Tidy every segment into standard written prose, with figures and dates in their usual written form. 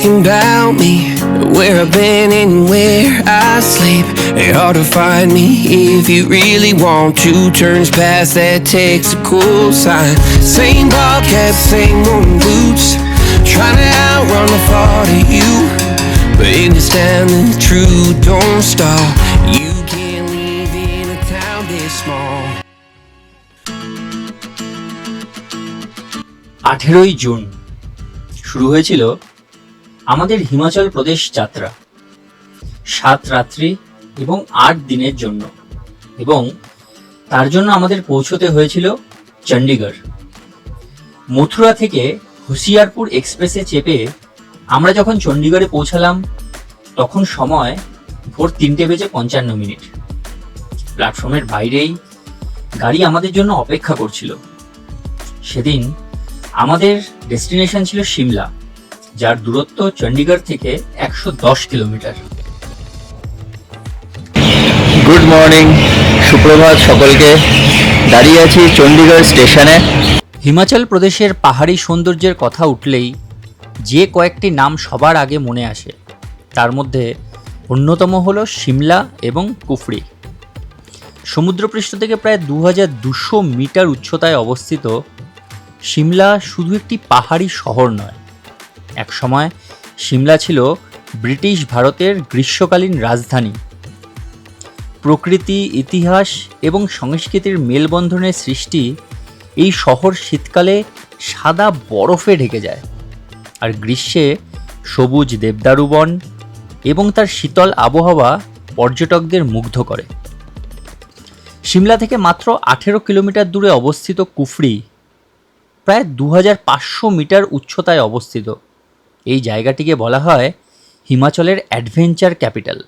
asking about me, where I've been and where I sleep. It's hard to find me if you really want to. Turns past that takes a cool sign. Same ball cap, same worn boots, trying to outrun the thought of you. But in this town, the truth don't stop. You can't live in a town this small. 18ই জুন শুরু হয়েছিল আমাদের হিমাচল প্রদেশ যাত্রা 7 রাত্রি এবং 8 দিনের জন্য, এবং তার জন্য আমাদের পৌঁছতে হয়েছিল চণ্ডীগড়। মথুরা থেকে হুশিয়ারপুর এক্সপ্রেসে চেপে আমরা যখন চণ্ডীগড়ে পৌঁছালাম তখন সময় ভোর 3:55। প্ল্যাটফর্মের বাইরেই গাড়ি আমাদের জন্য অপেক্ষা করছিল। সেদিন আমাদের ডেস্টিনেশন ছিল সিমলা, যার দূরত্ব চণ্ডীগড় থেকে 110 কিলোমিটার। গুড মর্নিং, সুপ্রভাত সকলকে। দাঁড়িয়ে আছি চণ্ডীগড় স্টেশনে। হিমাচল প্রদেশের পাহাড়ি সৌন্দর্যের কথা উঠলেই যে কয়েকটি নাম সবার আগে মনে আসে তার মধ্যে অন্যতম হলো সিমলা এবং কুফরি। সমুদ্রপৃষ্ঠ থেকে প্রায় 2200 মিটার উচ্চতায় অবস্থিত সিমলা শুধু একটি পাহাড়ি শহর নয়, একসময় সিমলা ছিল ব্রিটিশ ভারতের গ্রীষ্মকালীন রাজধানী। প্রকৃতি, ইতিহাস এবং সংস্কৃতির মেলবন্ধনের সৃষ্টি এই শহর শীতকালে সাদা বরফে ঢেকে যায়, আর গ্রীষ্মে সবুজ দেবদারু বন এবং তার শীতল আবহাওয়া পর্যটকদের মুগ্ধ করে। সিমলা থেকে মাত্র 18 কিলোমিটার দূরে অবস্থিত কুফরি প্রায় 2500 মিটার উচ্চতায় অবস্থিত। এই জায়গাটিকে বলা হয় হিমাচলের অ্যাডভেঞ্চার ক্যাপিটাল।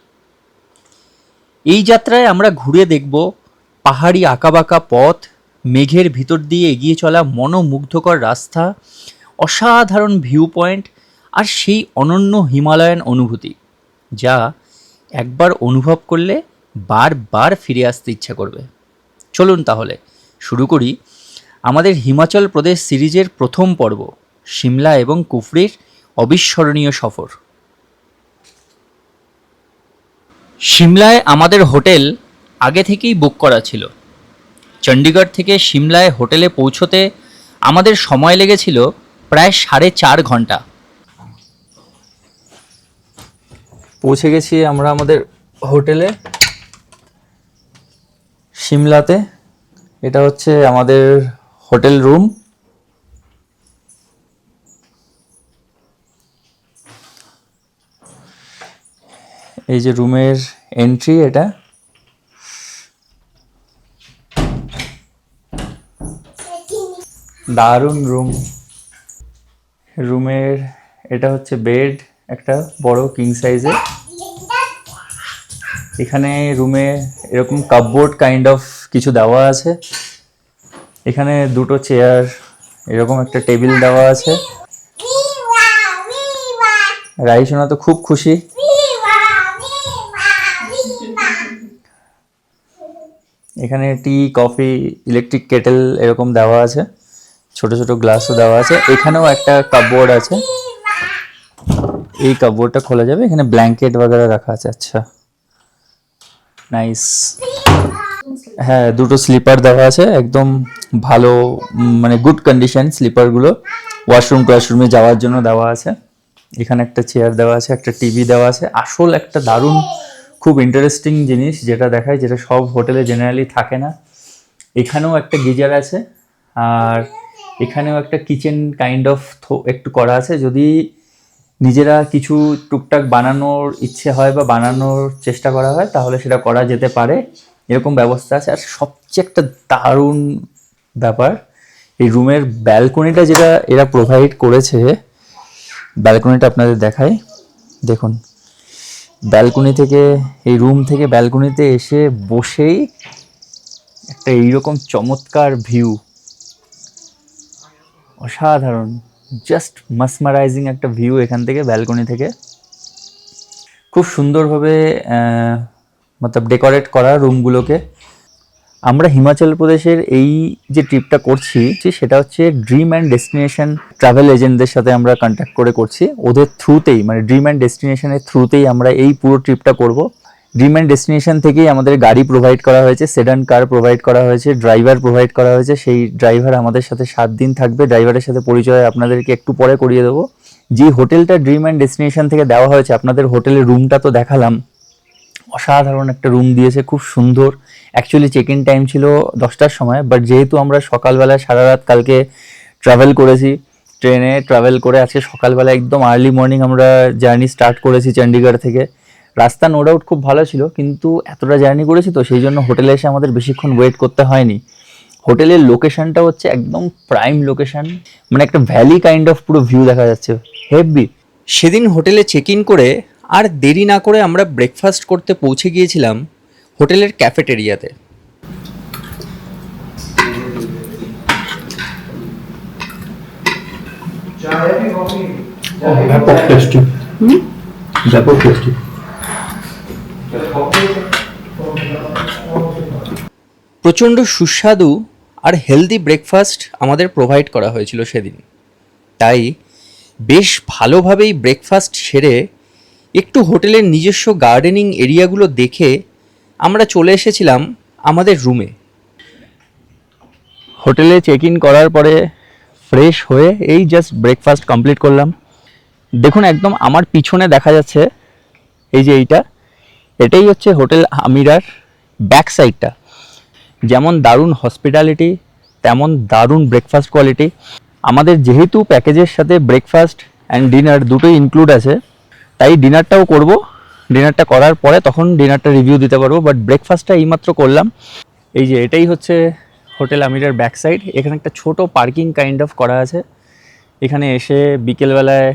এই যাত্রায় আমরা ঘুরে দেখব পাহাড়ি আঁকাবাঁকা পথ, মেঘের ভিতর দিয়ে এগিয়ে চলা মনোমুগ্ধকর রাস্তা, অসাধারণ ভিউ পয়েন্ট আর সেই অনন্য হিমালয়ান অনুভূতি যা একবার অনুভব করলে বারবার ফিরে আসতে ইচ্ছা করবে। চলুন তাহলে শুরু করি আমাদের হিমাচল প্রদেশ সিরিজের প্রথম পর্ব, সিমলা এবং কুফরির অবিস্মরণীয় সফর। সিমলায় আমাদের হোটেল আগে থেকেই বুক করা ছিল। চণ্ডীগড় থেকে সিমলায় হোটেলে পৌঁছতে আমাদের সময় লেগেছিল প্রায় 4.5 ঘন্টা। পৌঁছে গেছি আমরা আমাদের হোটেলে সিমলাতে। এটা হচ্ছে আমাদের হোটেল রুম। এই যে রুমের এন্ট্রি, এটা দারুণ রুম। রুমের এটা হচ্ছে বেড, একটা বড় কিং সাইজের। এখানে রুমে এরকম কাপবোর্ড কাইন্ড অফ কিছু দেওয়া আছে। এখানে দুটো চেয়ার, এরকম একটা টেবিল দেওয়া আছে। রাইসোনা তো খুব খুশি। এখানে টি, কফি, ইলেকট্রিক কেটেল এরকম দেওয়া আছে, ছোট ছোট গ্লাসও দেওয়া আছে। এখানেও একটা কাপবোর্ড আছে, এই কাপবোর্ডটা খোলা যাবে। এখানে ব্ল্যাঙ্কেট বগেরা রাখা আছে। আচ্ছা, নাইস। হ্যাঁ, দুটো স্লিপার দেওয়া আছে, একদম ভালো, মানে গুড কন্ডিশন স্লিপারগুলো। ওয়াশরুমে যাওয়ার জন্য দেওয়া আছে। এখানে একটা চেয়ার দেওয়া আছে, একটা টিভি দেওয়া আছে। আসল একটা দারুণ, খুব ইন্টারেস্টিং জিনিস যেটা দেখায়, যেটা সব হোটেলে জেনারেলি থাকে না, এখানেও একটা গিজার আছে। আর এখানেও একটা কিচেন কাইন্ড অফ একটু করা আছে। যদি নিজেরা কিছু টুকটাক বানানোর ইচ্ছে হয় বা বানানোর চেষ্টা করা হয় তাহলে সেটা করা যেতে পারে, এরকম ব্যবস্থা আছে। আর সবচেয়ে একটা দারুণ ব্যাপার, এই রুমের ব্যালকনিটা যেটা এরা প্রোভাইড করেছে, ব্যালকনিটা আপনাদের দেখাই। দেখুন, ব্যালকনি থেকে, এই রুম থেকে ব্যালকনিতে এসে বসেই একটা এইরকম চমৎকার ভিউ, অসাধারণ, জাস্ট মাসমারাইজিং একটা ভিউ এখান থেকে, ব্যালকনি থেকে। খুব সুন্দরভাবে মতলব ডেকোরেট করা রুমগুলোকে। আমরা হিমাচল প্রদেশের এই যে ট্রিপটা করছি সেটা হচ্ছে ড্রিম অ্যান্ড ডেস্টিনেশন ট্রাভেল এজেন্টদের সাথে আমরা কন্ট্যাক্ট করে করছি। ওদের থ্রুতেই, মানে ড্রিম অ্যান্ড ডেস্টিনেশনের থ্রুতেই আমরা এই পুরো ট্রিপটা করব। ড্রিম অ্যান্ড ডেস্টিনেশন থেকেই আমাদের গাড়ি প্রোভাইড করা হয়েছে, সেডান কার প্রোভাইড করা হয়েছে, ড্রাইভার প্রোভাইড করা হয়েছে। সেই ড্রাইভার আমাদের সাথে 7 দিন থাকবে। ড্রাইভারের সাথে পরিচয় আপনাদেরকে একটু পরে করিয়ে দেবো। যে হোটেলটা ড্রিম অ্যান্ড ডেস্টিনেশন থেকে দেওয়া হয়েছে, আপনাদের হোটেলের রুমটা তো দেখালাম, অসাধারণ একটা রুম দিয়েছে, খুব সুন্দর। অ্যাকচুয়ালি চেক ইন টাইম ছিল 10টার সময়, বাট যেহেতু আমরা সকালবেলা সারা রাত কালকে ট্রাভেল করেছি, ট্রেনে ট্রাভেল করে আজকে সকালবেলা একদম আর্লি মর্নিং আমরা জার্নি স্টার্ট করেছি চণ্ডীগড় থেকে। রাস্তা নো ডাউট খুব ভালো ছিল, কিন্তু এতটা জার্নি করেছি তো সেই জন্য হোটেলে এসে আমাদের বেশিক্ষণ ওয়েট করতে হয়নি। হোটেলের লোকেশনটা হচ্ছে একদম প্রাইম লোকেশন, মানে একটা ভ্যালি কাইন্ড অফ পুরো ভিউ দেখা যাচ্ছে, হেভি। সেদিন হোটেলে চেক ইন করে আর দেরি না করে আমরা ব্রেকফাস্ট করতে পৌঁছে গিয়েছিলাম হোটেলের ক্যাফেটেরিয়াতে। ব্যাপক টেস্টি, ব্যাপক টেস্টি। প্রচণ্ড সুস্বাদু আর হেলদি ব্রেকফাস্ট আমাদের প্রোভাইড করা হয়েছিল সেদিন। তাই বেশ ভালোভাবেই ব্রেকফাস্ট সেরে একটু হোটেলের নিজস্ব গার্ডেনিং এরিয়াগুলো দেখে আমরা চলে এসেছিলাম আমাদের রুমে। হোটেলে চেক ইন করার পরে ফ্রেশ হয়ে এই জাস্ট ব্রেকফাস্ট কমপ্লিট করলাম। দেখুন একদম আমার পিছনে দেখা যাচ্ছে এই যে এটাই হচ্ছে হোটেল আমিরার ব্যাক সাইডটা। যেমন দারুণ হসপিটালিটি, তেমন দারুণ ব্রেকফাস্ট কোয়ালিটি। আমাদের যেহেতু প্যাকেজের সাথে ব্রেকফাস্ট অ্যান্ড ডিনার দুটোই ইনক্লুড আছে, তাই ডিনারটাও করব। ডিনারটা করার পরে তখন ডিনারটা রিভিউ দিতে পারবো, বাট ব্রেকফাস্টটা এইমাত্র করলাম। এই যে এটাই হচ্ছে হোটেল আমিরার ব্যাক সাইড। এখানে একটা ছোট পার্কিং কাইন্ড অফ করা আছে। এখানে এসে বিকেলবেলায়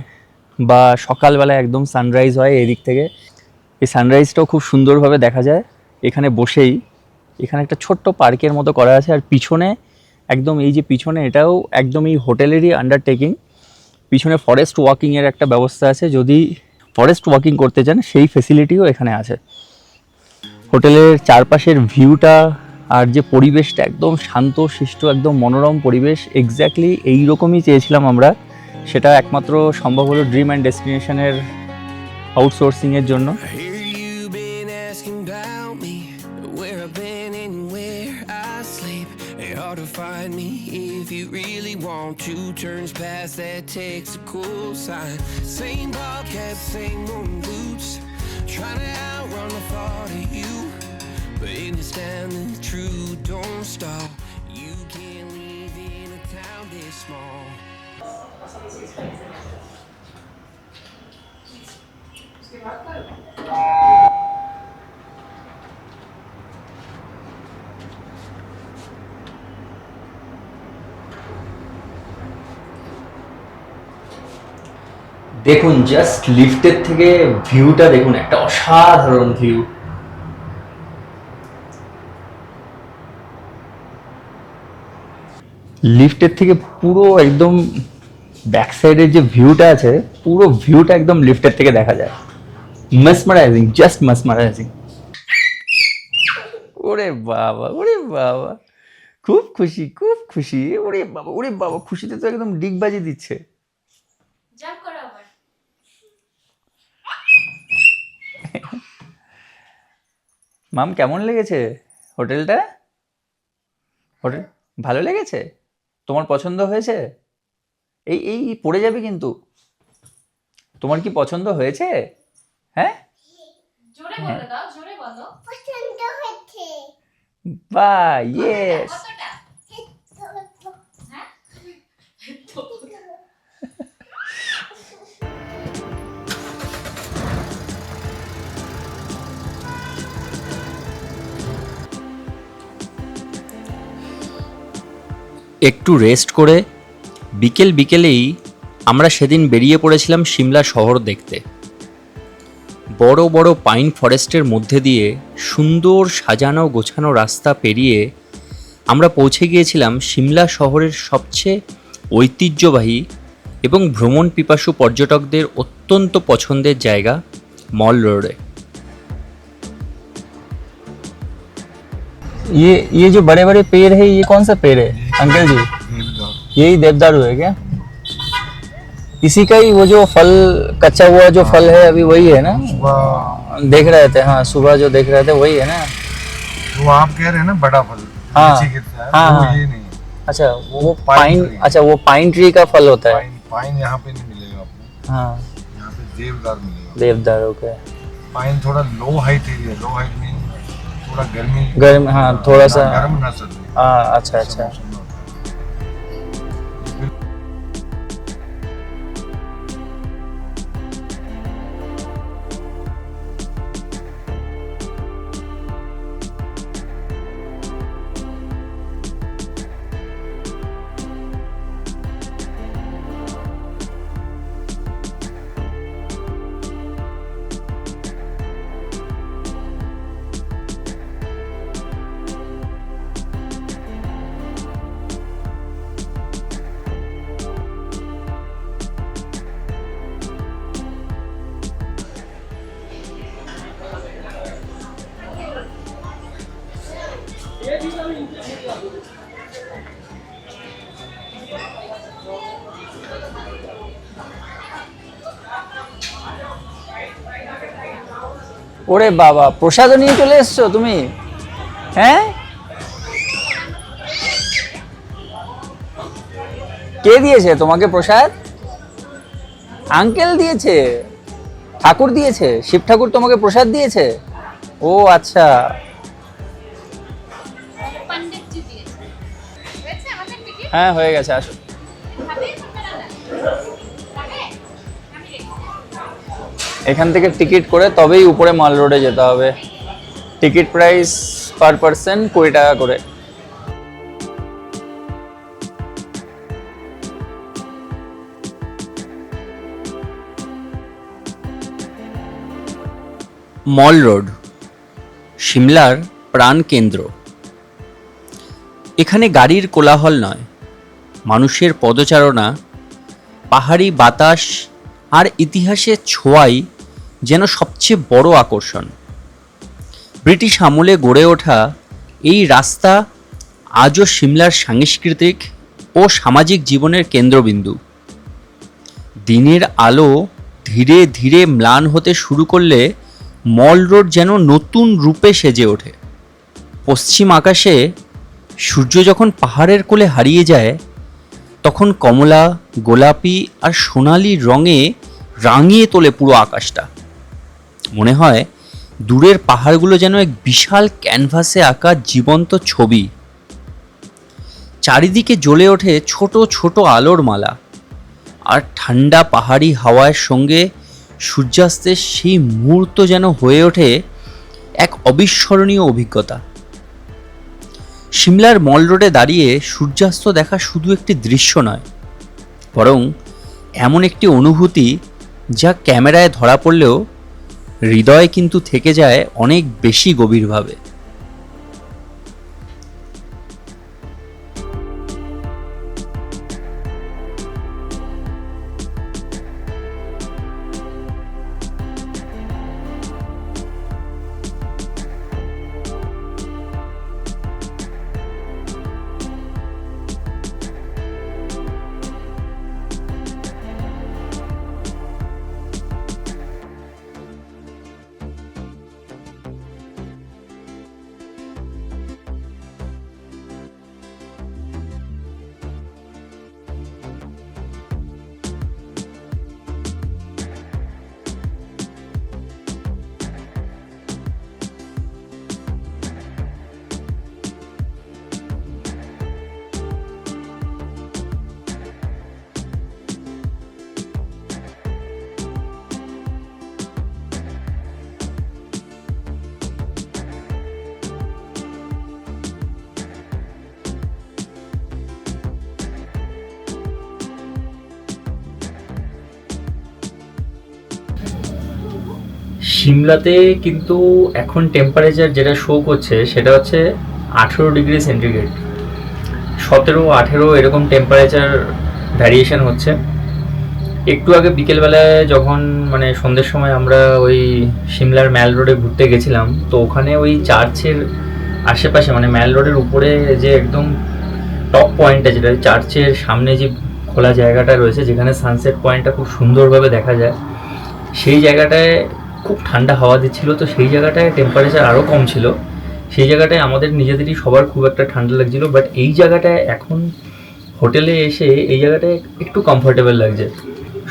বা সকালবেলায় একদম সানরাইজ হয় এদিক থেকে। এই সানরাইজটাও খুব সুন্দরভাবে দেখা যায় এখানে বসেই। এখানে একটা ছোট্ট পার্কের মতো করা আছে, আর পিছনে একদম এই যে পিছনে, এটাও একদম এই হোটেলেরই আন্ডারটেকিং। পিছনে ফরেস্ট ওয়াকিংয়ের একটা ব্যবস্থা আছে, যদি ফরেস্ট ওয়াকিং করতে চান সেই ফেসিলিটিও এখানে আছে। হোটেলের চারপাশের ভিউটা আর যে পরিবেশটা একদম শান্ত শিষ্ট, একদম মনোরম পরিবেশ। এক্স্যাক্টলি এইরকমই চেয়েছিলাম আমরা। সেটা একমাত্র সম্ভব হলো ড্রিম অ্যান্ড ডেস্টিনেশনের আউটসোর্সিংয়ের জন্য। I hear you've been asking about me, where I've been and where I sleep. It's hard to find me if you really want to. Turns past that takes a cool sign. Same ball cap, same moon boots. Trying to outrun the thought of you, but understand the truth don't stop. You can't live in a town this small. দেখুন just লিফটের থেকে ভিউটা দেখুন, একটা অসাধারণ view. লিফটের থেকে পুরো একদম ব্যাক সাইডের যে ভিউটা আছে, পুরো ভিউটা একদম লিফটের থেকে দেখা যায়। Mesmerising, just mesmerising. ওরে বাবা, ওরে বাবা, খুব খুশি, খুব খুশি। ওরে বাবা, ওরে বাবা, খুশিতে তো একদম ডিগবাজি দিচ্ছে। মাম কেমন লেগেছে হোটেলটা? হোটেল ভালো লেগেছে? তোমার পছন্দ হয়েছে? এই এই পড়ে যাবে কিন্তু। তোমার কি পছন্দ হয়েছে? হ্যাঁ, জোরে বলে দাও, জোরে বলো। পছন্দ হয়েছে। বাহ, ইয়েস। কতটা? হ্যাঁ? একটু রেস্ট করে বিকেলেই আমরা সেদিন বেরিয়ে পড়েছিলাম সিমলা শহর দেখতে। বড় বড় পাইন ফরেস্টের মধ্যে দিয়ে সুন্দর সাজানো গোছানো রাস্তা পেরিয়ে আমরা পৌঁছে গিয়েছিলাম সিমলা শহরের সবচেয়ে ঐতিহ্যবাহী এবং ভ্রমণ পিপাসু পর্যটকদের অত্যন্ত পছন্দের জায়গা মল রোডে। ये जो बड़े बड़े पेड़ है ये कौन सा पेड़ है अंकल जी? यही देवदारू है क्या? इसी का ही वो जो फल कच्चा हुआ जो फल है अभी वही है ना? देख रहे थे, हाँ सुबह जो देख रहे थे वही है ना? वो आप कह रहे हैं ना बड़ा फल हाँ नीचे गिरता है, हाँ वो हाँ। ये नहीं है। अच्छा वो पाइन पाइन, ट्री। अच्छा वो पाइन ट्री का फल होता है। पाइन पाइन यहाँ पे नहीं मिलेगा आपको, हाँ यहाँ पे देवदार मिलेगा। देवदार ओके। पाइन थोड़ा लो हाइट एरिया, लो हाइट में थोड़ा गर्मी गर्म, हाँ थोड़ा सा, ना गर्म ना सर्दी। हाँ अच्छा अच्छा। मौसम में होता है। ওরে বাবা, প্রসাদও নিয়ে চলে এসছো তুমি? হ্যাঁ কে দিয়েছে তোমাকে প্রসাদ? আঙ্কেল দিয়েছে, ঠাকুর দিয়েছে, শিব ঠাকুর তোমাকে প্রসাদ দিয়েছে? ও আচ্ছা। पंडित जी দিয়েছে হয়েছে আমাদের টিকিট হ্যাঁ হয়ে গেছে, আসো। খাবে আপনারা না খাবে আমি রেখে এখান থেকে টিকিট করে তবেই উপরে মাল রোডে যেতে হবে। টিকিট প্রাইস পার পার্সন 20 টাকা করে। মল রোড সিমলার প্রাণকেন্দ্র। এখানে গাড়ির কোলাহল নয়, মানুষের পদচারণা, পাহাড়ি বাতাস আর ইতিহাসের ছোঁয়াই যেন সবচেয়ে বড় আকর্ষণ। ব্রিটিশ আমলে গড়ে ওঠা এই রাস্তা আজও সিমলার সাংস্কৃতিক ও সামাজিক জীবনের কেন্দ্রবিন্দু। দিনের আলো ধীরে ধীরে ম্লান হতে শুরু করলে মল রোড যেন নতুন রূপে সেজে ওঠে। পশ্চিম আকাশে সূর্য যখন পাহাড়ের কোলে হারিয়ে যায়, তখন কমলা, গোলাপি আর সোনালি রঙে রাঙিয়ে তোলে পুরো আকাশটা। মনে হয় দূরের পাহাড়গুলো যেন এক বিশাল ক্যানভাসে আঁকা জীবন্ত ছবি। চারিদিকে জ্বলে ওঠে ছোট ছোট আলোর মালা, আর ঠান্ডা পাহাড়ি হাওয়ার সঙ্গে সূর্যাস্তের সেই মুহূর্ত যেন হয়ে ওঠে এক অবিস্মরণীয় অভিজ্ঞতা। সিমলার মল রোডে দাঁড়িয়ে সূর্যাস্ত দেখা শুধু একটি দৃশ্য নয়, বরং এমন একটি অনুভূতি যা ক্যামেরায় ধরা পড়লেও হৃদয়ে কিন্তু থেকে যায় অনেক বেশি গভীরভাবে। সিমলাতে কিন্তু এখন টেম্পারেচার যেটা শো করছে সেটা হচ্ছে 18 ডিগ্রি সেন্টিগ্রেড। 17-18 এরকম টেম্পারেচার ভ্যারিয়েশন হচ্ছে। একটু আগে বিকেলবেলায় যখন মানে সন্ধ্যের সময় আমরা ওই সিমলার ম্যাল রোডে ঘুরতে গেছিলাম, তো ওখানে ওই চার্চের আশেপাশে মানে ম্যাল রোডের উপরে যে একদম টপ পয়েন্টটা, যেটা চার্চের সামনে যে খোলা জায়গাটা রয়েছে যেখানে সানসেট পয়েন্টটা খুব সুন্দরভাবে দেখা যায়, সেই জায়গাটায় খুব ঠান্ডা হাওয়া দিচ্ছিল। তো সেই জায়গাটায় টেম্পারেচার আরও কম ছিল, সেই জায়গাটায় আমাদের নিজেদেরই সবার খুব একটা ঠান্ডা লাগছিল। বাট এই জায়গাটায় এখন হোটেলে এসে এই জায়গাটায় একটু কমফোর্টেবল লাগছে।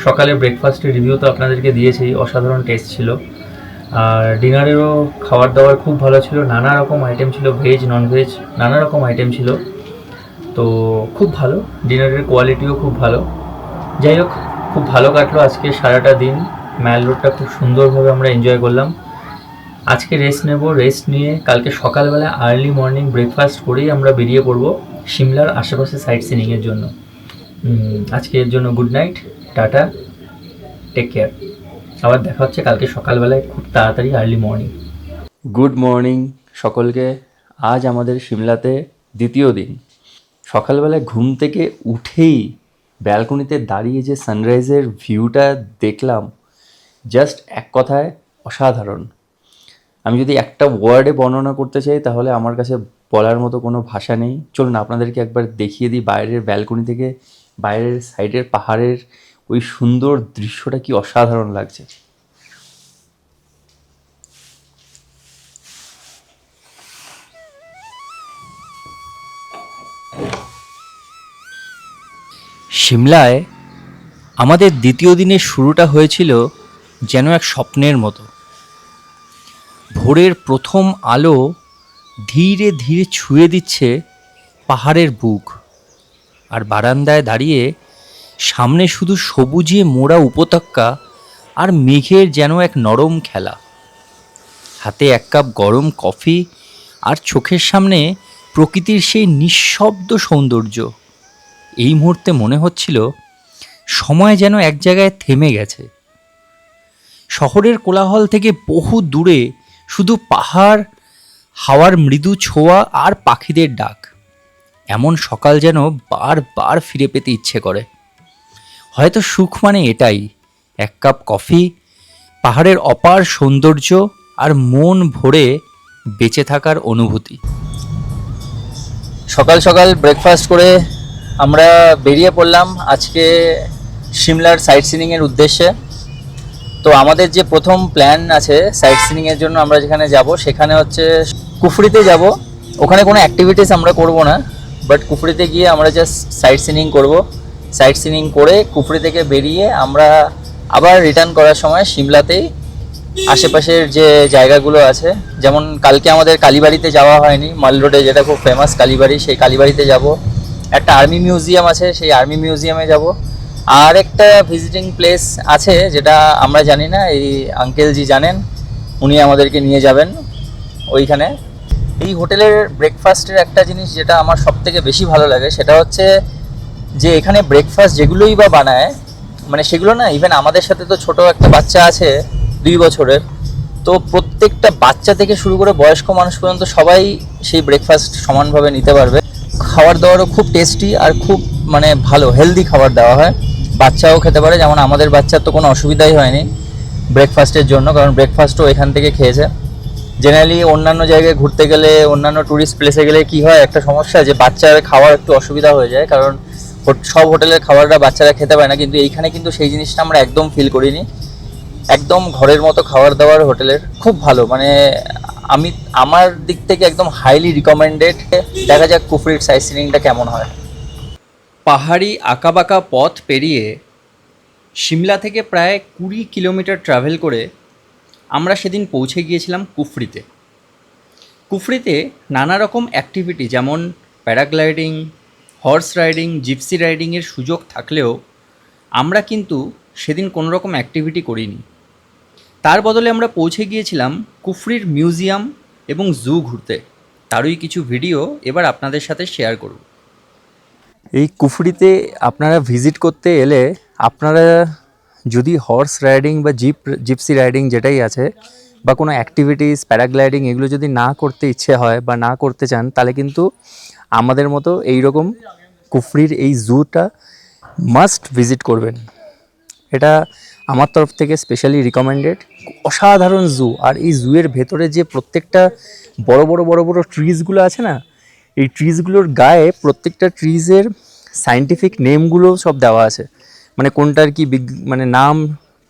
সকালে ব্রেকফাস্টের রিভিউ তো আপনাদেরকে দিয়েছি, অসাধারণ টেস্ট ছিল। আর ডিনারেরও খাবার দাবার খুব ভালো ছিল, নানা রকম আইটেম ছিল, ভেজ নন ভেজ নানা রকম আইটেম ছিল। তো খুব ভালো, ডিনারের কোয়ালিটিও খুব ভালো। যাই হোক, খুব ভালো কাটলো আজকে সারাটা দিন। ম্যাল রোডটা খুব সুন্দরভাবে আমরা এনজয় করলাম। আজকে রেস্ট নেব, রেস্ট নিয়ে কালকে সকালবেলা আর্লি মর্নিং ব্রেকফাস্ট করেই আমরা বেরিয়ে পড়বো সিমলার আশেপাশে সাইট সিনিংয়ের জন্য। আজকে এর জন্য good night, tata, take care. আবার দেখা হচ্ছে কালকে সকালবেলায় খুব তাড়াতাড়ি আর্লি মর্নিং। গুড মর্নিং সকলকে। আজ আমাদের সিমলাতে দ্বিতীয় দিন। সকালবেলায় ঘুম থেকে উঠেই ব্যালকনিতে দাঁড়িয়ে যে সানরাইজের ভিউটা দেখলাম, জাস্ট এক কথায় অসাধারণ। আমি যদি একটা ওয়ার্ডে বর্ণনা করতে চাই তাহলে আমার কাছে বলার মতো কোনো ভাষা নেই। চলুন আপনাদেরকে একবার দেখিয়ে দিই বাইরের ব্যালকনি থেকে বাইরের সাইডের পাহাড়ের ওই সুন্দর দৃশ্যটা কি অসাধারণ লাগছে। সিমলায় আমাদের দ্বিতীয় দিনের শুরুটা হয়েছিল যেন এক স্বপ্নের মতো। ভোরের প্রথম আলো ধীরে ধীরে ছুঁয়ে দিচ্ছে পাহাড়ের বুক, আর বারান্দায় দাঁড়িয়ে সামনে শুধু সবুজে মোড়া উপত্যকা আর মেঘের যেন এক নরম খেলা। হাতে এক কাপ গরম কফি আর চোখের সামনে প্রকৃতির সেই নিঃশব্দ সৌন্দর্য। এই মুহূর্তে মনে হচ্ছিল সময় যেন এক জায়গায় থেমে গেছে। শহরের কোলাহল থেকে বহু দূরে শুধু পাহাড়, হাওয়ার মৃদু ছোঁয়া আর পাখিদের ডাক। এমন সকাল যেন বারবার ফিরে পেতে ইচ্ছে করে। হয়তো সুখ মানে এটাই, এক কাপ কফি, পাহাড়ের অপার সৌন্দর্য আর মন ভরে বেঁচে থাকার অনুভূতি। সকাল সকাল ব্রেকফাস্ট করে আমরা বেরিয়ে পড়লাম আজকে সিমলার সাইট সিনিংয়ের উদ্দেশ্যে। তো আমাদের যে প্রথম প্ল্যান আছে সাইট সিনিংয়ের জন্য, আমরা যেখানে যাব সেখানে হচ্ছে কুফরিতে যাব। ওখানে কোনো অ্যাক্টিভিটিস আমরা করব না, বাট কুফরিতে গিয়ে আমরা জাস্ট সাইট সিনিং করব। সাইট সিনিং করে কুফরি থেকে বেরিয়ে আমরা আবার রিটার্ন করার সময় সিমলাতেই আশেপাশের যে জায়গাগুলো আছে, যেমন কালকে আমাদের কালীবাড়িতে যাওয়া হয়নি, মাল রোডে যেটা খুব ফেমাস কালীবাড়ি, সেই কালীবাড়িতে যাব। একটা আর্মি মিউজিয়াম আছে, সেই আর্মি মিউজিয়ামে যাব। আর একটা ভিজিটিং প্লেস আছে যেটা আমরা জানি না, এই আঙ্কেলজি জানেন, উনি আমাদেরকে নিয়ে যাবেন ওইখানে। এই হোটেলের ব্রেকফাস্টের একটা জিনিস যেটা আমার সবথেকে বেশি ভালো লাগে সেটা হচ্ছে যে এখানে ব্রেকফাস্ট যেগুলোই বা বানায়, মানে সেগুলো না, ইভেন আমাদের সাথে তো ছোট একটা বাচ্চা আছে 2 বছরের, তো প্রত্যেকটা বাচ্চা থেকে শুরু করে বয়স্ক মানুষ পর্যন্ত সবাই সেই ব্রেকফাস্ট সমানভাবে নিতে পারবে। খাবার দাবারও খুব টেস্টি আর খুব মানে ভালো হেলদি খাবার দেওয়া হয়, বাচ্চাও খেতে পারে। যেমন আমাদের বাচ্চার তো কোনো অসুবিধাই হয়নি ব্রেকফাস্টের জন্য, কারণ ব্রেকফাস্টও এখান থেকে খেয়েছে। জেনারেলি অন্যান্য জায়গায় ঘুরতে গেলে, অন্যান্য ট্যুরিস্ট প্লেসে গেলে কি হয়, একটা সমস্যা যে বাচ্চার খাওয়ার একটু অসুবিধা হয়ে যায়, কারণ সব হোটেলের খাবারটা বাচ্চারা খেতে পারে না। কিন্তু এইখানে কিন্তু সেই জিনিসটা আমরা একদম ফিল করিনি, একদম ঘরের মতো খাবার দাবার হোটেলের, খুব ভালো। মানে আমি আমার দিক থেকে একদম হাইলি রিকমেন্ডেড। দেখা যাক কুফরির সাইট সিনিংটা কেমন হয়। পাহাড়ি আঁকাবাঁকা পথ পেরিয়ে সিমলা থেকে প্রায় 20 কিলোমিটার ট্রাভেল করে আমরা সেদিন পৌঁছে গিয়েছিলাম কুফরিতে। কুফরিতে নানা রকম অ্যাক্টিভিটি যেমন প্যারাগ্লাইডিং, হর্স রাইডিং, জিপসি রাইডিংয়ের সুযোগ থাকলেও আমরা কিন্তু সেদিন কোনো রকম অ্যাক্টিভিটি করিনি। তার বদলে আমরা পৌঁছে গিয়েছিলাম কুফরির মিউজিয়াম এবং জু ঘুরতে। তারই কিছু ভিডিও এবার আপনাদের সাথে শেয়ার করব। এই কুফরিতে আপনারা ভিজিট করতে এলে আপনারা যদি হর্স রাইডিং বা জিপসি রাইডিং যেটাই আছে বা কোনো অ্যাক্টিভিটিস প্যারাগ্লাইডিং এগুলো যদি না করতে ইচ্ছে হয় বা না করতে চান, তাহলে কিন্তু আমাদের মতো এই রকম কুফরির এই জুটা মাস্ট ভিজিট করবেন। এটা আমার তরফ থেকে স্পেশালি রিকমেন্ডেড। অসাধারণ জু। আর এই জুয়ের ভেতরে যে প্রত্যেকটা বড় বড় বড় বড় ট্রিজগুলো আছে না, এই ট্রিজগুলোর গায়ে প্রত্যেকটা ট্রিজের সায়েন্টিফিক নেমগুলো সব দেওয়া আছে, মানে কোনটার কি মানে নাম,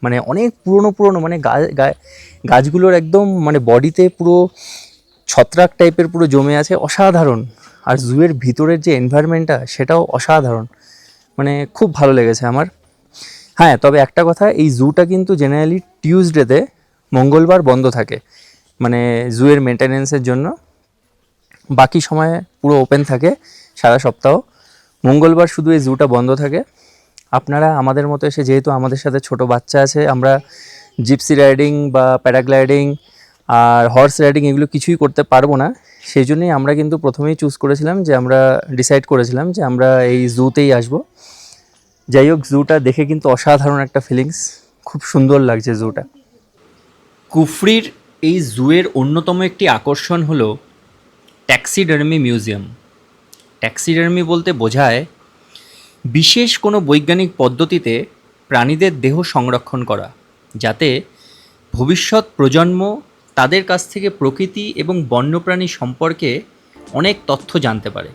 মানে অনেক পুরনো পুরনো, মানে গাছগুলোর একদম মানে বডিতে পুরো ছত্রাক টাইপের পুরো জমে আছে, অসাধারণ। আর জুয়ের ভিতরের যে এনভায়রনমেন্টটা সেটাও অসাধারণ, মানে খুব ভালো লেগেছে আমার। হ্যাঁ, তবে একটা কথা, এই জুটা কিন্তু জেনারেলি টিউসডেতে, মঙ্গলবার বন্ধ থাকে, মানে জুয়ের মেনটেনেন্সের জন্য। বাকি সময় পুরো ওপেন থাকে সারা সপ্তাহ, মঙ্গলবার শুধু এই জুটা বন্ধ থাকে। আপনারা আমাদের মতো এসে, যেহেতু আমাদের সাথে ছোট বাচ্চা আছে, আমরা জিপসি রাইডিং বা প্যারাগ্লাইডিং আর হর্স রাইডিং এগুলো কিছুই করতে পারবো না, সেই জন্যই আমরা কিন্তু প্রথমেই ডিসাইড করেছিলাম যে আমরা এই জুতেই আসবো। যাই হোক, জুটা দেখে কিন্তু অসাধারণ একটা ফিলিংস, খুব সুন্দর লাগছে জুটা। কুফরির এই জুয়ের অন্যতম একটি আকর্ষণ হলো ট্যাক্সিডার্মি মিউজিয়াম। ট্যাক্সিডার্মি বলতে বোঝায় বিশেষ কোনো বৈজ্ঞানিক পদ্ধতিতে প্রাণীদের দেহ সংরক্ষণ করা, যাতে ভবিষ্যৎ প্রজন্ম তাদের কাছ থেকে প্রকৃতি এবং বন্যপ্রাণী সম্পর্কে অনেক তথ্য জানতে পারে।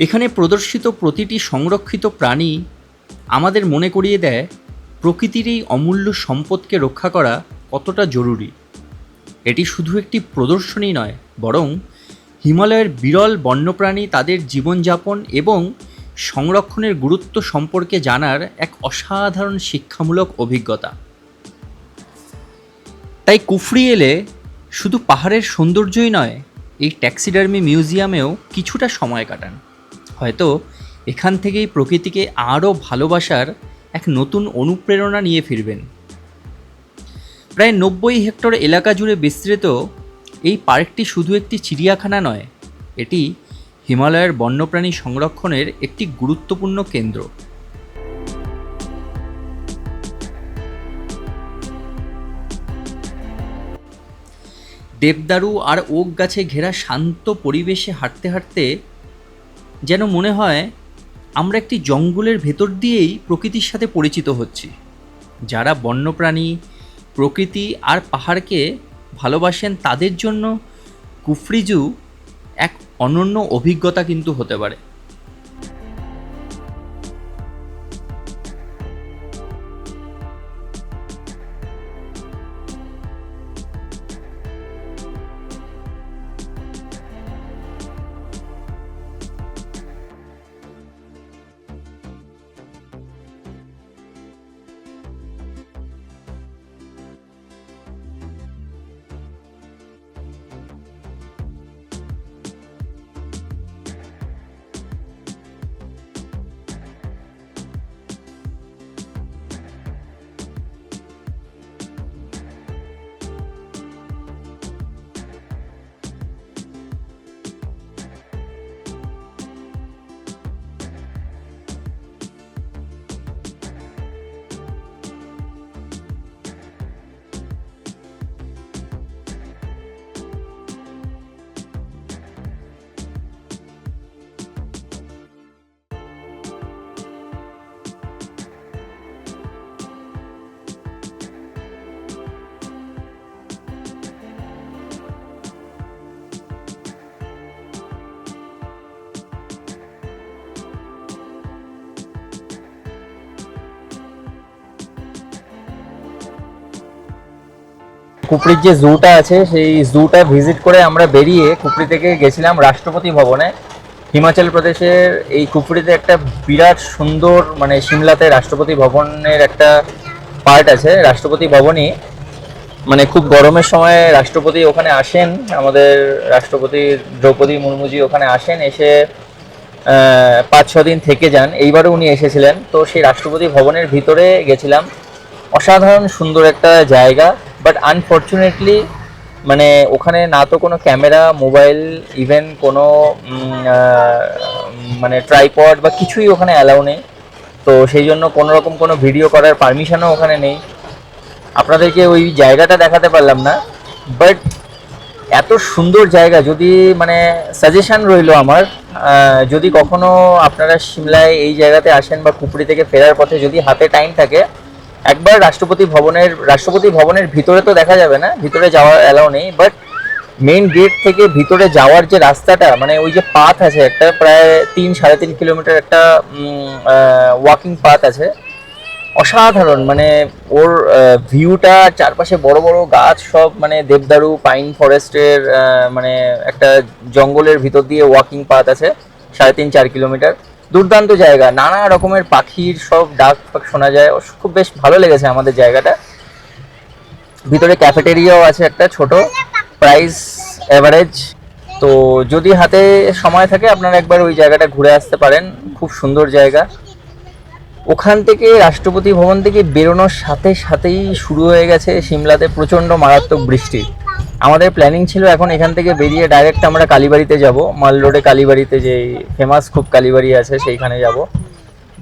এখানে প্রদর্শিত প্রতিটি সংরক্ষিত প্রাণী আমাদের মনে করিয়ে দেয় প্রকৃতির এই অমূল্য সম্পদকে রক্ষা করা কতটা জরুরি। এটি শুধু একটি প্রদর্শনী নয়, বরং হিমালয়ের বিরল বন্যপ্রাণী, তাদের জীবনযাপন এবং সংরক্ষণের গুরুত্ব সম্পর্কে জানার এক অসাধারণ শিক্ষামূলক অভিজ্ঞতা। তাই কুফরি এলে শুধু পাহাড়ের সৌন্দর্যই নয়, এই ট্যাক্সিডার্মি মিউজিয়ামেও কিছুটা সময় কাটান। হয়তো এখান থেকেই প্রকৃতিকে আরও ভালোবাসার এক নতুন অনুপ্রেরণা নিয়ে ফিরবেন। প্রায় 90 হেক্টর এলাকা জুড়ে বিস্তৃত এই পার্কটি শুধু একটি চিড়িয়াখানা নয়, এটি হিমালয়ের বন্যপ্রাণী সংরক্ষণের একটি গুরুত্বপূর্ণ কেন্দ্র। দেবদারু আর ওক গাছে ঘেরা শান্ত পরিবেশে হাঁটতে হাঁটতে যেন মনে হয় আমরা একটি জঙ্গলের ভেতর দিয়েই প্রকৃতির সাথে পরিচিত হচ্ছি। যারা বন্যপ্রাণী, প্রকৃতি আর পাহাড়কে ভালোবাসেন, তাদের জন্য কুফরি জু এক অনন্য অভিজ্ঞতা কিন্তু হতে পারে। কুফরির যে জুটা আছে, সেই জুটা ভিজিট করে আমরা বেরিয়ে কুফরি থেকে গেছিলাম রাষ্ট্রপতি ভবনে। হিমাচল প্রদেশের এই কুফরিতে একটা বিরাট সুন্দর, মানে সিমলাতে রাষ্ট্রপতি ভবনের একটা পার্ট আছে। রাষ্ট্রপতি ভবনই, মানে খুব গরমের সময় রাষ্ট্রপতি ওখানে আসেন, আমাদের রাষ্ট্রপতি দ্রৌপদী মুর্মুজি ওখানে আসেন, এসে 5-6 দিন থেকে যান। এইবারও উনি এসেছিলেন, তো সেই রাষ্ট্রপতি ভবনের ভিতরে গেছিলাম। অসাধারণ সুন্দর একটা জায়গা, বাট আনফর্চুনেটলি মানে ওখানে না তো কোনো ক্যামেরা, মোবাইল, ইভেন কোনো মানে ট্রাইপড বা কিছুই ওখানে অ্যালাউ নেই। তো সেই জন্য কোনো রকম কোনো ভিডিও করার পারমিশনও ওখানে নেই। আপনাদেরকে ওই জায়গাটা দেখাতে পারলাম না, বাট এত সুন্দর জায়গা। যদি মানে সাজেশন রইল আমার, যদি কখনো আপনারা সিমলায় এই জায়গাতে আসেন বা কুফরি থেকে ফেরার পথে যদি হাতে টাইম থাকে, একবার রাষ্ট্রপতি ভবনের ভিতরে তো দেখা যাবে না, ভিতরে যাওয়ার অ্যালাউ নেই, বাট মেইন গেট থেকে ভিতরে যাওয়ার যে রাস্তাটা, মানে ওই যে পাথ আছে একটা প্রায় 3-3.5 কিলোমিটার একটা ওয়াকিং পাথ আছে, অসাধারণ। মানে ওর ভিউটা, চারপাশে বড় বড় গাছ সব, মানে দেবদারু পাইন ফরেস্টের মানে একটা জঙ্গলের ভিতর দিয়ে ওয়াকিং পাথ আছে 3.5-4 কিলোমিটার। দুর্দান্ত জায়গা, নানা রকমের পাখির সব ডাক ফাক শোনা যায়, খুব বেশ ভালো লেগেছে আমাদের জায়গাটা। ভিতরে ক্যাফেটেরিয়াও আছে একটা ছোট, প্রাইস এভারেজ। তো যদি হাতে সময় থাকে আপনারা একবার ওই জায়গাটা ঘুরে আসতে পারেন, খুব সুন্দর জায়গা। ওখান থেকে রাষ্ট্রপতি ভবন থেকে বেরোনোর সাথে সাথেই শুরু হয়ে গেছে সিমলাতে প্রচণ্ড মারাত্মক বৃষ্টি। আমাদের প্ল্যানিং ছিল এখন এখান থেকে বেরিয়ে ডাইরেক্ট আমরা কালীবাড়িতে যাব, মাল রোডে কালীবাড়িতে, যে ফেমাস খুব কালীবাড়ি আছে সেইখানে যাব।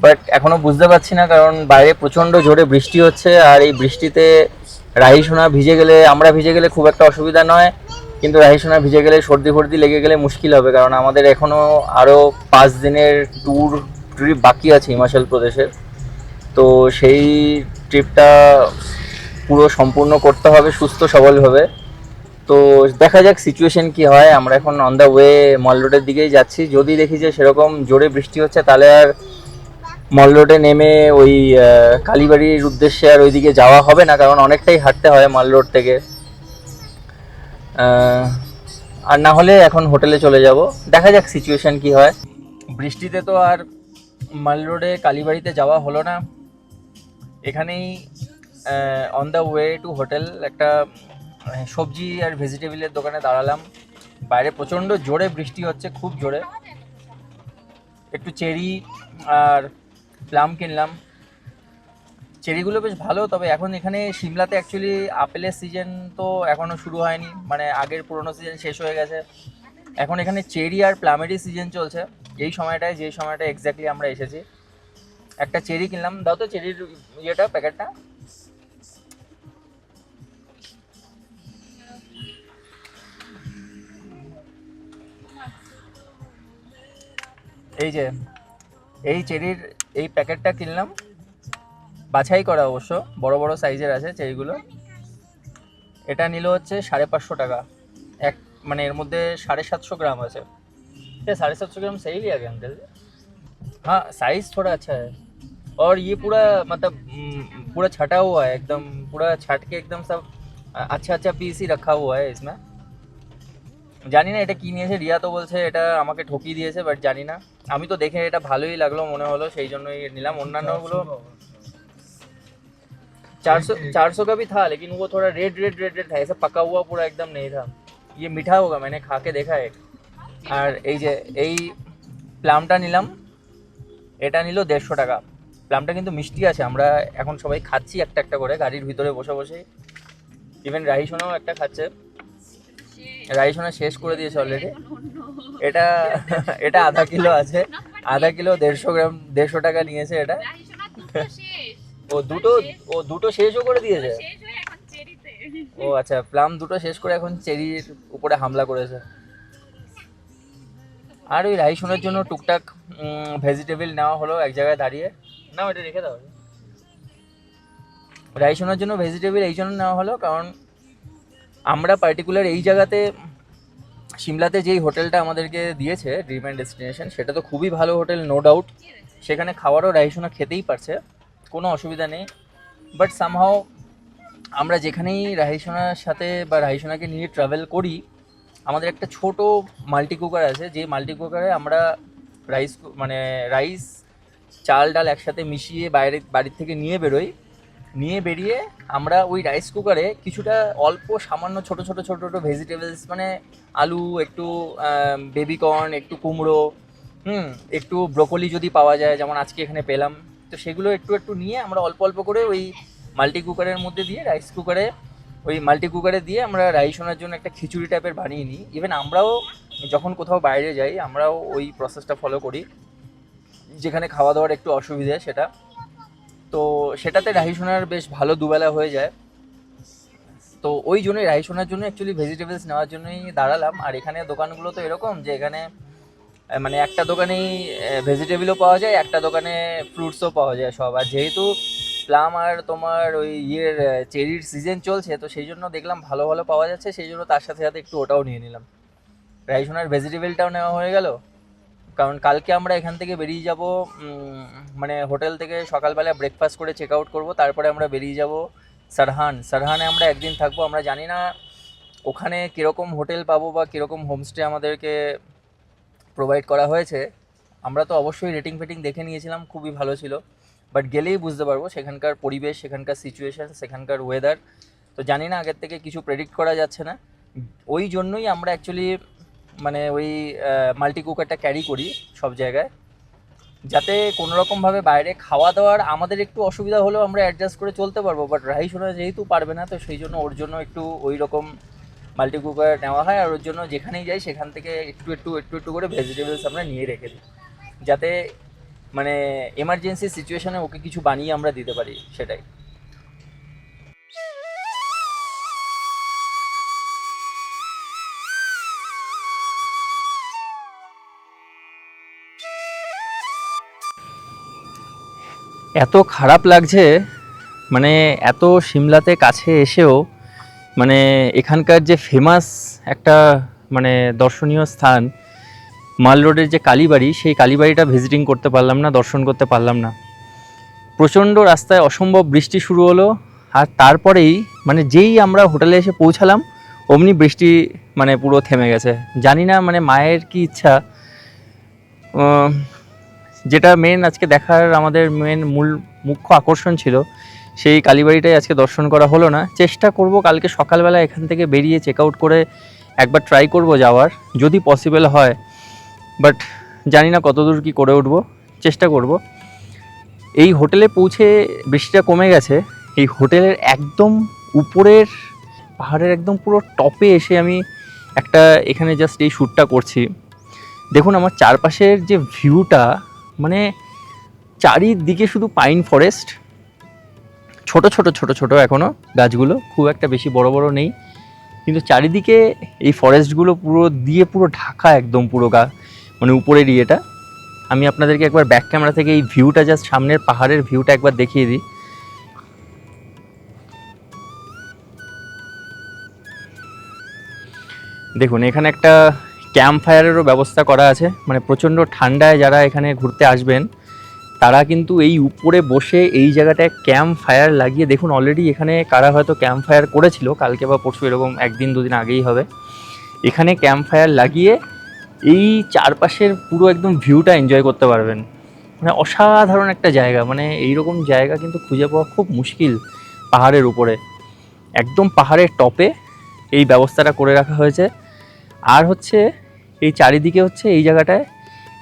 বাট এখনও বুঝতে পারছি না, কারণ বাইরে প্রচণ্ড জোরে বৃষ্টি হচ্ছে, আর এই বৃষ্টিতে রাহিসোনা ভিজে গেলে, আমরা ভিজে গেলে খুব একটা অসুবিধা নয়, কিন্তু রাহিসোনা ভিজে গেলে সর্দি ফর্দি লেগে গেলে মুশকিল হবে, কারণ আমাদের এখনও আরও 5 দিনের ট্রিপ বাকি আছে হিমাচল প্রদেশের। তো সেই ট্রিপটা পুরো সম্পূর্ণ করতে হবে সুস্থ সবলভাবে। তো দেখা যাক সিচুয়েশন কি হয়। আমরা এখন অন দ্য ওয়ে মল রোডের দিকেই যাচ্ছি। যদি দেখি যে সেরকম জোরে বৃষ্টি হচ্ছে, তাহলে আর মল রোডে নেমে ওই কালীবাড়ির উদ্দেশ্যে আর ওইদিকে যাওয়া হবে না, কারণ অনেকটাই হাঁটতে হয় মল রোড থেকে। আর না হলে এখন হোটেলে চলে যাব, দেখা যাক সিচুয়েশন কি হয়। বৃষ্টিতে তো আর মল রোডে কালীবাড়িতে যাওয়া হলো না, এখানেই on the way to hotel একটা সবজি আর ভেজিটেবলের দোকানে দাঁড়ালাম। বাইরে প্রচণ্ড জোরে বৃষ্টি হচ্ছে, খুব জোরে। একটু চেরি আর প্লাম কিনলাম। চেরিগুলো বেশ ভালো, তবে এখন এখানে সিমলাতে অ্যাকচুয়ালি আপেলের সিজন তো এখনও শুরু হয়নি, মানে আগের পুরোনো সিজন শেষ হয়ে গেছে। এখন এখানে চেরি আর প্লামেরই সিজন চলছে এই সময়টায়, যে সময়টা এক্স্যাক্টলি আমরা এসেছি। একটা চেরি কিনলাম, দাও তো চেরির ইয়েটা, প্যাকেটটা। এই যে এই চেরির এই প্যাকেটটা কিনলাম, বাছাই করা অবশ্য, বড় বড় সাইজের আছে চেরিগুলো। এটা নিল হচ্ছে 550 টাকা এক, মানে এর মধ্যে 750 গ্রাম আছে। 750 ग्राम सही लिया क्या अंकल? हाँ साइज थोड़ा अच्छा है, और ये पूरा मतलब पूरा छटा हुआ है एकदम, पूरा छट के एकदम सब अच्छा अच्छा पीस ही रखा हुआ है इसमें। জানি না এটা কি নিয়েছে, রিয়া তো বলছে এটা আমাকে ঠকিয়ে দিয়েছে, বাট জানি না। আমি তো দেখে এটা ভালোই লাগলো মনে হলো, সেই জন্যই নিলাম। অন্যান্যগুলো 400 का भी था, लेकिन वो थोड़ा रेड था, ऐसा पका हुआ पूरा एकदम नहीं था। ये मीठा होगा, मैंने खा के देखा है। আর এই যে এই প্লামটা নিলাম, এটা নিল 150 টাকা। প্লামটা কিন্তু মিষ্টি আছে, আমরা এখন সবাই খাচ্ছি একটা একটা করে গাড়ির ভিতরে বসে বসে। ইভেন রাহিসোনাও একটা খাচ্ছে, রাহিসোনা শেষ করে দিয়েছে অলরেডি। এটা এটা আধা কিলো আছে, আধা কিলো 150 গ্রাম, 150 টাকা নিয়েছে এটা। ও দুটো শেষও করে দিয়েছে। ও আচ্ছা, প্লাম দুটো শেষ করে এখন চেরির উপরে হামলা করেছে। আর ওই রাহিসোনার জন্য টুকটাক ভেজিটেবল নেওয়া হলো এক জায়গায় দাঁড়িয়ে। না ওটা রেখে দাও। রাহিসোনার জন্য ভেজিটেবল এই জন্য নেওয়া হলো, কারণ আমরা পার্টিকুলার এই জায়গাতে সিমলাতে যেই হোটেলটা আমাদেরকে দিয়েছে ড্রিম অ্যান্ড ডেস্টিনেশন, সেটা তো খুবই ভালো হোটেল, নো ডাউট। সেখানে খাওয়ারও রাহিসোনা খেতেই পারছে, কোনো অসুবিধা নেই। বাট সামহাও আমরা যেখানেই রাহিসোনার সাথে বা রাহিসোনাকে নিয়ে ট্রাভেল করি, আমাদের একটা ছোট মাল্টি কুকার আছে, যে মাল্টি কুকারে আমরা রাইস চাল ডাল একসাথে মিশিয়ে বাড়ির থেকে নিয়ে বেরিয়ে আমরা ওই রাইস কুকারে কিছুটা অল্প সামান্য ছোট ছোট ভেজিটেবলস, মানে আলু, একটু বেবি কর্ন, একটু কুমড়ো, একটু ব্রোকলি যদি পাওয়া যায়, যেমন আজকে এখানে পেলাম, তো সেগুলো একটু নিয়ে আমরা অল্প অল্প করে ওই মাল্টি কুকারের মধ্যে দিয়ে ওই মাল্টি কুকারে দিয়ে আমরা রাহিসোনার জন্য একটা খিচুড়ি টাইপের বানিয়ে নিই। ইভেন আমরাও যখন কোথাও বাইরে যাই আমরাও ওই প্রসেসটা ফলো করি, যেখানে খাওয়া দাওয়ার একটু অসুবিধে সেটা। তো সেটাতে রাহিসোনার বেশ ভালো দুবেলা হয়ে যায়। তো ওই জন্যই রাহিসোনার জন্য অ্যাকচুয়ালি ভেজিটেবলস নেওয়ার জন্যই দাঁড়ালাম। আর এখানে দোকানগুলো তো এরকম যে এখানে মানে একটা দোকানেই ভেজিটেবলও পাওয়া যায়, একটা দোকানে ফ্রুটসও পাওয়া যায় সব। আর যেহেতু প্লাম আর তোমার ওই চেরির সিজন চলছে, তো সেই জন্য দেখলাম ভালো ভালো পাওয়া যাচ্ছে, সেই জন্য তার সাথে সাথে একটু ওটাও নিয়ে নিলাম। রাইসোনার ভেজিটেবলটাও নেওয়া হয়ে গেল, কারণ কালকে আমরা এখান থেকে বেরিয়ে যাব, মানে হোটেল থেকে সকালবেলা ব্রেকফাস্ট করে চেক আউট করবো, তারপরে আমরা বেরিয়ে যাব সারহানে আমরা একদিন থাকবো। আমরা জানি না ওখানে কীরকম হোটেল পাবো বা কীরকম হোমস্টে আমাদেরকে প্রোভাইড করা হয়েছে। আমরা তো অবশ্যই রেটিং ফেটিং দেখে নিয়েছিলাম, খুবই ভালো ছিল, বাট গেলেই বুঝতে পারবো সেখানকার পরিবেশ, সেখানকার সিচুয়েশান, সেখানকার ওয়েদার। তো জানি না, আগের থেকে কিছু প্রেডিক্ট করা যাচ্ছে না। ওই জন্যই আমরা অ্যাকচুয়ালি মানে ওই মাল্টি কুকারটা ক্যারি করি সব জায়গায়, যাতে কোনোরকমভাবে বাইরে খাওয়া দাওয়ার আমাদের একটু অসুবিধা হলেও আমরা অ্যাডজাস্ট করে চলতে পারবো। বাট রাইসোনা যেহেতু পারবে না, তো সেই জন্য ওর জন্য একটু ওই রকম মাল্টি কুকার নেওয়া হয়। আর ওর জন্য যেখানেই যাই সেখান থেকে একটু একটু করে ভেজিটেবলস আমরা নিয়ে রেখে দিই, যাতে মানে এমার্জেন্সি সিচুয়েশনে ওকে কিছু বানিয়ে আমরা দিতে পারি, সেটাই। এত খারাপ লাগছে, মানে এত সিমলাতে কাছে এসেও মানে এখানকার যে ফেমাস একটা মানে দর্শনীয় স্থান মাল রোডের যে কালীবাড়ি, সেই কালীবাড়িটা ভিজিটিং করতে পারলাম না, দর্শন করতে পারলাম না। প্রচণ্ড রাস্তায় অসম্ভব বৃষ্টি শুরু হলো, আর তারপরেই মানে যেই আমরা হোটেলে এসে পৌঁছালাম অমনি বৃষ্টি মানে পুরো থেমে গেছে। জানি না মানে মায়ের কি ইচ্ছা, যেটা মেন আজকে দেখার আমাদের মুখ্য আকর্ষণ ছিল, সেই কালীবাড়িটাই আজকে দর্শন করা হলো না। চেষ্টা করব কালকে সকালবেলা এখান থেকে বেরিয়ে চেক আউট করে একবার ট্রাই করব যাওয়ার, যদি পসিবল হয়, বাট জানি না কতদূর কি করে উঠবো, চেষ্টা করব। এই হোটেলে পৌঁছে বৃষ্টিটা কমে গেছে। এই হোটেলের একদম উপরের পাহাড়ের একদম পুরো টপে এসে আমি একটা এখানে জাস্ট এই শ্যুটটা করছি। দেখুন আমার চারপাশের যে ভিউটা, মানে চারিদিকে শুধু পাইন ফরেস্ট, ছোট ছোট ছোট ছোট এখনও গাছগুলো, খুব একটা বেশি বড় বড় নেই, কিন্তু চারিদিকে এই ফরেস্টগুলো পুরো ঢাকা, একদম পুরো মানে উপরের ইয়েটা। আমি আপনাদেরকে একবার ব্যাক ক্যামেরা থেকে এই ভিউটা, জাস্ট সামনের পাহাড়ের ভিউটা একবার দেখিয়ে দিই। দেখুন এখানে একটা ক্যাম্প ফায়ারেরও ব্যবস্থা করা আছে, মানে প্রচণ্ড ঠান্ডায় যারা এখানে ঘুরতে আসবেন তারা কিন্তু এই উপরে বসে এই জায়গাটায় ক্যাম্প ফায়ার লাগিয়ে, দেখুন অলরেডি এখানে কারা হয়তো ক্যাম্প ফায়ার করেছিল কালকে বা পরশু, এরকম একদিন দুদিন আগেই হবে, এখানে ক্যাম্প ফায়ার লাগিয়ে এই চারপাশের পুরো একদম ভিউটা এনজয় করতে পারবেন। মানে অসাধারণ একটা জায়গা, মানে এইরকম জায়গা কিন্তু খুঁজে পাওয়া খুব মুশকিল পাহাড়ের উপরে, একদম পাহাড়ের টপে এই ব্যবস্থাটা করে রাখা হয়েছে। আর হচ্ছে এই চারিদিকে হচ্ছে এই জায়গাটায়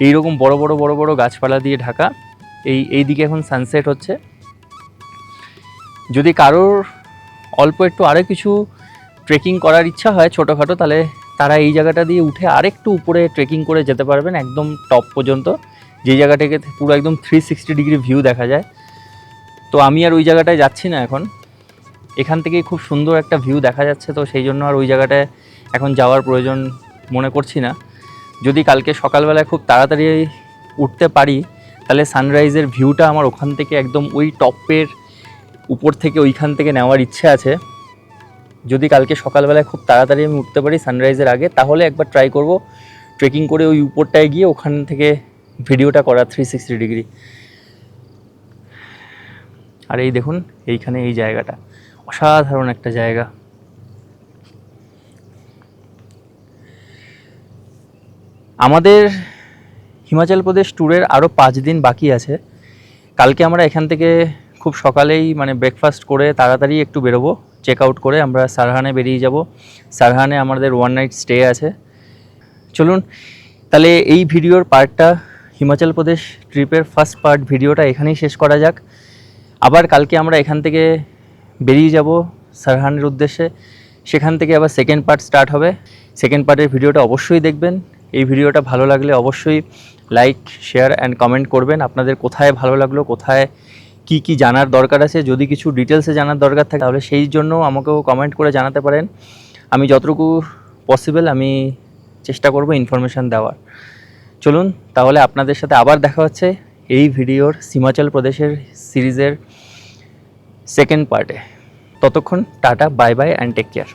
এইরকম বড় বড় বড় বড় গাছপালা দিয়ে ঢাকা। এই দিকে এখন সানসেট হচ্ছে। যদি কারোর অল্প একটু আরও কিছু ট্রেকিং করার ইচ্ছা হয় ছোটোখাটো, তাহলে তারা এই জায়গাটা দিয়ে উঠে আরেকটু উপরে ট্রেকিং করে যেতে পারবেন একদম টপ পর্যন্ত, যেই জায়গাটাকে পুরো একদম 360 ডিগ্রি ভিউ দেখা যায়। তো আমি আর ওই জায়গাটায় যাচ্ছি না এখন, এখান থেকেই খুব সুন্দর একটা ভিউ দেখা যাচ্ছে, তো সেই জন্য আর ওই জায়গাটায় এখন যাওয়ার প্রয়োজন মনে করছি না। যদি কালকে সকালবেলায় খুব তাড়াতাড়ি উঠতে পারি, তাহলে সানরাইজের ভিউটা আমার ওখান থেকে একদম ওই টপের উপর থেকে ওইখান থেকে নেওয়ার ইচ্ছে আছে। যদি কালকে সকালবেলায় খুব তাড়াতাড়ি আমি উঠতে পারি সানরাইজের আগে, তাহলে একবার ট্রাই করব ট্রেকিং করে ওই উপরটায় গিয়ে ওখান থেকে ভিডিওটা করা 360 ডিগ্রি। আর এই দেখুন এইখানে এই জায়গাটা অসাধারণ একটা জায়গা। আমাদের হিমাচল প্রদেশ ট্যুরের আরও 5 দিন বাকি আছে। কালকে আমরা এখান থেকে খুব সকালেই মানে ব্রেকফাস্ট করে তাড়াতাড়ি একটু বেরোবো, চেক আউট করে আমরা সারহানে বেরিয়ে যাব। সারহানে আমাদের 1 নাইট স্টে আছে। চলুন তাহলে এই ভিডিওর পার্টটা, হিমাচল প্রদেশ ট্রিপের ফার্স্ট পার্ট ভিডিওটা এখানেই শেষ করা যাক। আবার কালকে আমরা এখান থেকে বেরিয়ে যাব সারহানের উদ্দেশ্যে, সেখান থেকে আবার সেকেন্ড পার্ট স্টার্ট হবে। সেকেন্ড পার্টের ভিডিওটা অবশ্যই দেখবেন। এই ভিডিওটা ভালো লাগলে অবশ্যই লাইক, শেয়ার অ্যান্ড কমেন্ট করবেন। আপনাদের কোথায় ভালো লাগলো, কোথায় কি কি জানার দরকার আছে, যদি কিছু ডিটেলসে জানার দরকার থাকে তাহলে সেই জন্য আমাকেও কমেন্ট করে জানাতে পারেন। আমি যতটুকু পসিবল আমি চেষ্টা করব ইনফরমেশান দেওয়ার। চলুন তাহলে আপনাদের সাথে আবার দেখা হচ্ছে এই ভিডিওর হিমাচল প্রদেশের সিরিজের সেকেন্ড পার্টে। ততক্ষণ tata, bye bye and take care.